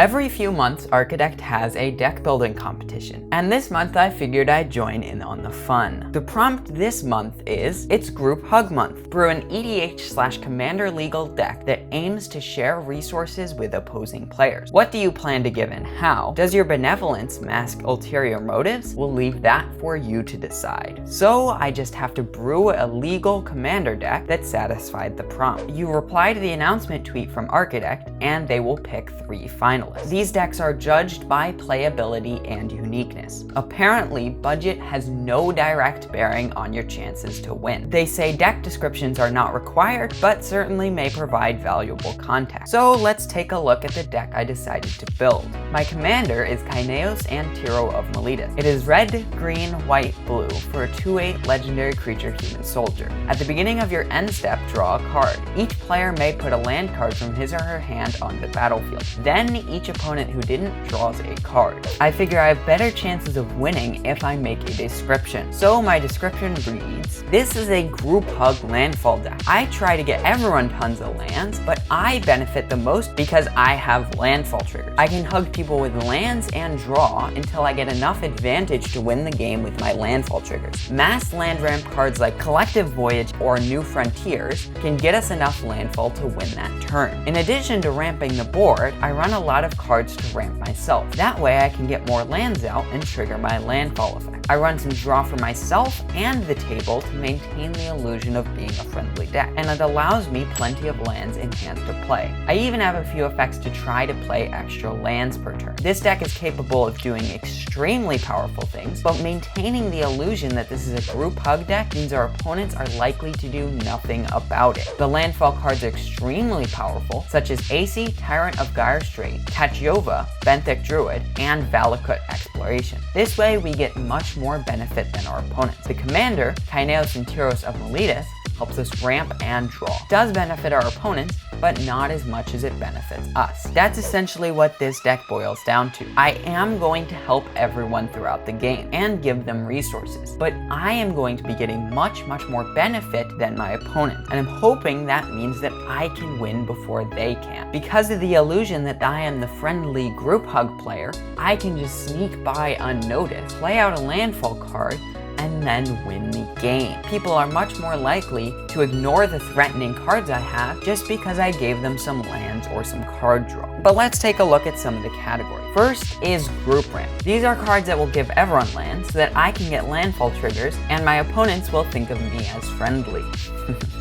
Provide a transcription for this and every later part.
Every few months, Archidekt has a deck building competition, and this month I figured I'd join in on the fun. The prompt this month is, it's Group Hug Month. Brew an EDH/Commander legal deck that aims to share resources with opposing players. What do you plan to give and how? Does your benevolence mask ulterior motives? We'll leave that for you to decide. So I just have to brew a legal Commander deck that satisfied the prompt. You reply to the announcement tweet from Archidekt, and they will pick 3 finalists. These decks are judged by playability and uniqueness. Apparently, budget has no direct bearing on your chances to win. They say deck descriptions are not required, but certainly may provide valuable context. So let's take a look at the deck I decided to build. My commander is Kaineos Antiro of Meletis. It is red, green, white, blue for a 2/8 legendary creature human soldier. At the beginning of your end step, draw a card. Each player may put a land card from his or her hand on the battlefield. Then each opponent who didn't draws a card. I figure I have better chances of winning if I make a description. So my description reads, this is a group hug landfall deck. I try to get everyone tons of lands, but I benefit the most because I have landfall triggers. I can hug people with lands and draw until I get enough advantage to win the game with my landfall triggers. Mass land ramp cards like Collective Voyage or New Frontiers can get us enough landfall to win that turn. In addition to ramping the board, I run a lot of cards to ramp myself. That way I can get more lands out and trigger my landfall effect. I run some draw for myself and the table to maintain the illusion of being a friendly deck, and it allows me plenty of lands in hand to play. I even have a few effects to try to play extra lands per turn. This deck is capable of doing extremely powerful things, but maintaining the illusion that this is a group hug deck means our opponents are likely to do nothing about it. The landfall cards are extremely powerful, such as AC, Tyrant of Gyre Strait, Tachiova, Benthic Druid, and Valakut Exploration. This way we get much more benefit than our opponents. The commander, Kaineos Antiro of Meletis, helps us ramp and draw. It does benefit our opponents, but not as much as it benefits us. That's essentially what this deck boils down to. I am going to help everyone throughout the game and give them resources, but I am going to be getting much more benefit than my opponent, and I'm hoping that means that I can win before they can. Because of the illusion that I am the friendly group hug player, I can just sneak by unnoticed, play out a landfall card, and then win the game. People are much more likely to ignore the threatening cards I have just because I gave them some lands or some card draw. But let's take a look at some of the categories. First is Group Ramp. These are cards that will give everyone lands so that I can get landfall triggers and my opponents will think of me as friendly.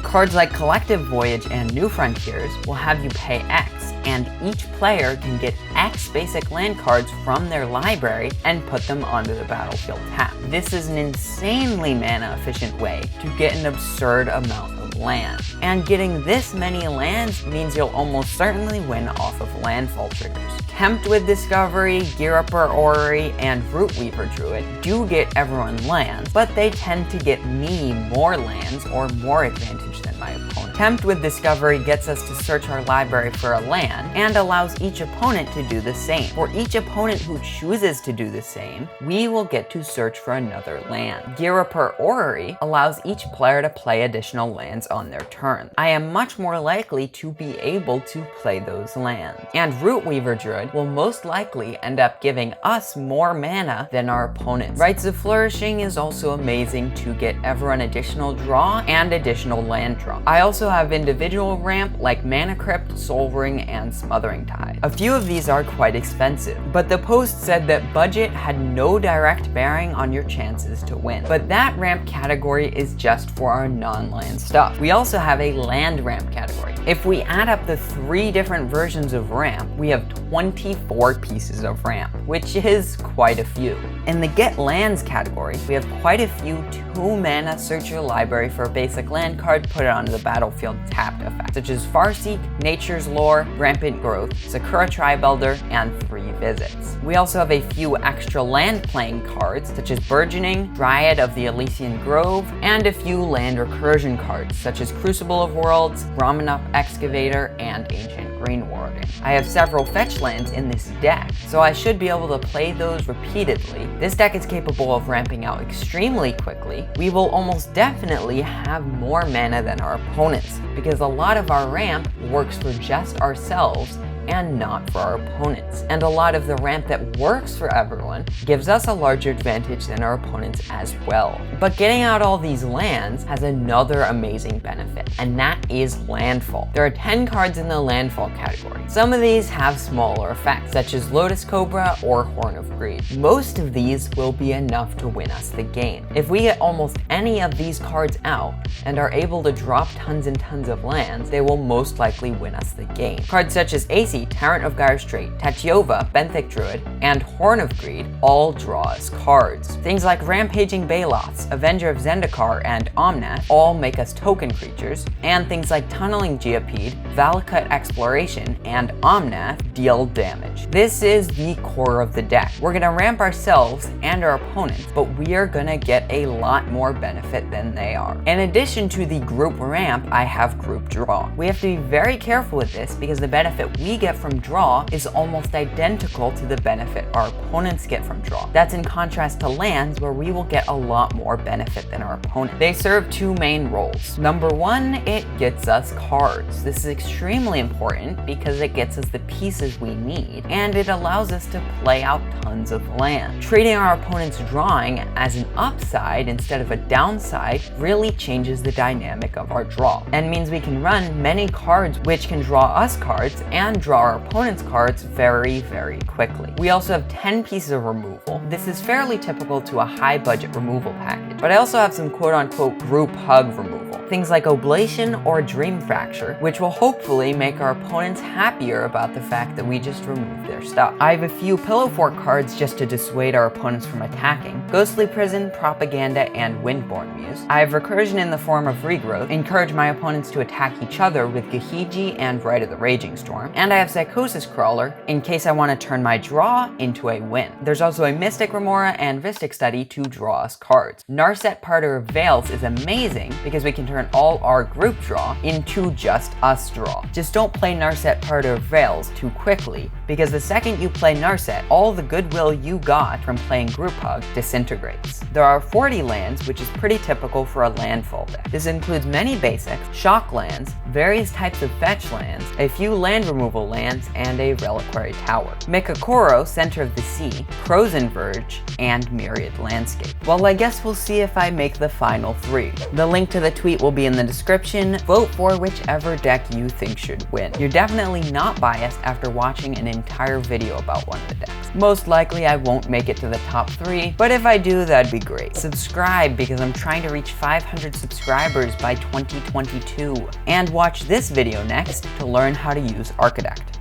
Cards like Collective Voyage and New Frontiers will have you pay X, and each player can get X basic land cards from their library and put them onto the battlefield tapped. This is an insanely mana efficient way to get an absurd amount of land. And getting this many lands means you'll almost certainly win off of landfall triggers. Tempt with Discovery, Ghirapur Orrery, and Rootweaver Druid do get everyone lands, but they tend to get me more lands or more advantage than my opponent. Tempt with Discovery gets us to search our library for a land and allows each opponent to do the same. For each opponent who chooses to do the same, we will get to search for another land. Ghirapur Orrery allows each player to play additional lands on their turn. I am much more likely to be able to play those lands. And Rootweaver Druid will most likely end up giving us more mana than our opponents. Rites of Flourishing is also amazing to get everyone additional draw and additional land draw. I also have individual ramp like Mana Crypt, Soul Ring, and Smothering Tide. A few of these are quite expensive, but the post said that budget had no direct bearing on your chances to win. But that ramp category is just for our non-land stuff. We also have a land ramp category. If we add up the 3 different versions of ramp, we have 24 pieces of ramp, which is quite a few. In the Get Lands category, we have quite a few 2-mana search your library for a basic land card, put it onto the battlefield tapped effect, such as Farseek, Nature's Lore, Rampant Growth, Sakura Tribe-Elder, and 3 Visits. We also have a few extra land playing cards, such as Burgeoning, Dryad of the Elysian Grove, and a few land recursion cards, such as Crucible of Worlds, Ramanop Excavator, and Ancient Green Warden. I have several fetch lands in this deck, so I should be able to play those repeatedly. This deck is capable of ramping out extremely quickly. We will almost definitely have more mana than our opponents, because a lot of our ramp works for just ourselves and not for our opponents. And a lot of the ramp that works for everyone gives us a larger advantage than our opponents as well. But getting out all these lands has another amazing benefit, and that is landfall. There are 10 cards in the landfall category. Some of these have smaller effects, such as Lotus Cobra or Horn of Greed. Most of these will be enough to win us the game. If we get almost any of these cards out and are able to drop tons and tons of lands, they will most likely win us the game. Cards such as Aesi, Tyrant of Gyre Strait, Tatyova, Benthic Druid, and Horn of Greed all draw us cards. Things like Rampaging Baloths, Avenger of Zendikar, and Omnath all make us token creatures, and things like Tunneling Geopede, Valakut Exploration, and Omnath deal damage. This is the core of the deck. We're gonna ramp ourselves and our opponents, but we are gonna get a lot more benefit than they are. In addition to the group ramp, I have group draw. We have to be very careful with this because the benefit we get from draw is almost identical to the benefit our opponents get from draw. That's in contrast to lands, where we will get a lot more benefit than our opponent. They serve two main roles. Number one, it gets us cards. This is extremely important because it gets us the pieces we need, and it allows us to play out tons of land. Treating our opponent's drawing as an upside instead of a downside really changes the dynamic of our draw, and means we can run many cards which can draw us cards and draw our opponent's cards very, very quickly. We also have 10 pieces of removal. This is fairly typical to a high budget removal package, but I also have some quote-unquote group hug removal. Things like Oblation or Dream Fracture, which will hopefully make our opponents happier about the fact that we just removed their stuff. I have a few Pillow Fort cards just to dissuade our opponents from attacking: Ghostly Prison, Propaganda, and Windborn Muse. I have Recursion in the form of Regrowth, encourage my opponents to attack each other with Gahiji and Rite of the Raging Storm. And I have Psychosis Crawler, in case I want to turn my draw into a win. There's also a Mystic Remora and Vistic Study to draw us cards. Narset Parter of Veils is amazing because we can turn all our group draw into just us draw. Just don't play Narset Parter of Veils too quickly, because the second you play Narset, all the goodwill you got from playing Group Hug disintegrates. There are 40 lands, which is pretty typical for a landfall deck. This includes many basics, shock lands, various types of fetch lands, a few land removal lands, and a Reliquary Tower. Mikakoro, Center of the Sea, Frozen Verge, and Myriad Landscape. Well, I guess we'll see if I make the final 3. The link to the tweet will be in the description. Vote for whichever deck you think should win. You're definitely not biased after watching an entire video about one of the decks. Most likely I won't make it to the top 3, but if I do, that'd be great. Subscribe because I'm trying to reach 500 subscribers by 2022. And watch this video next to learn how to use Archidekt.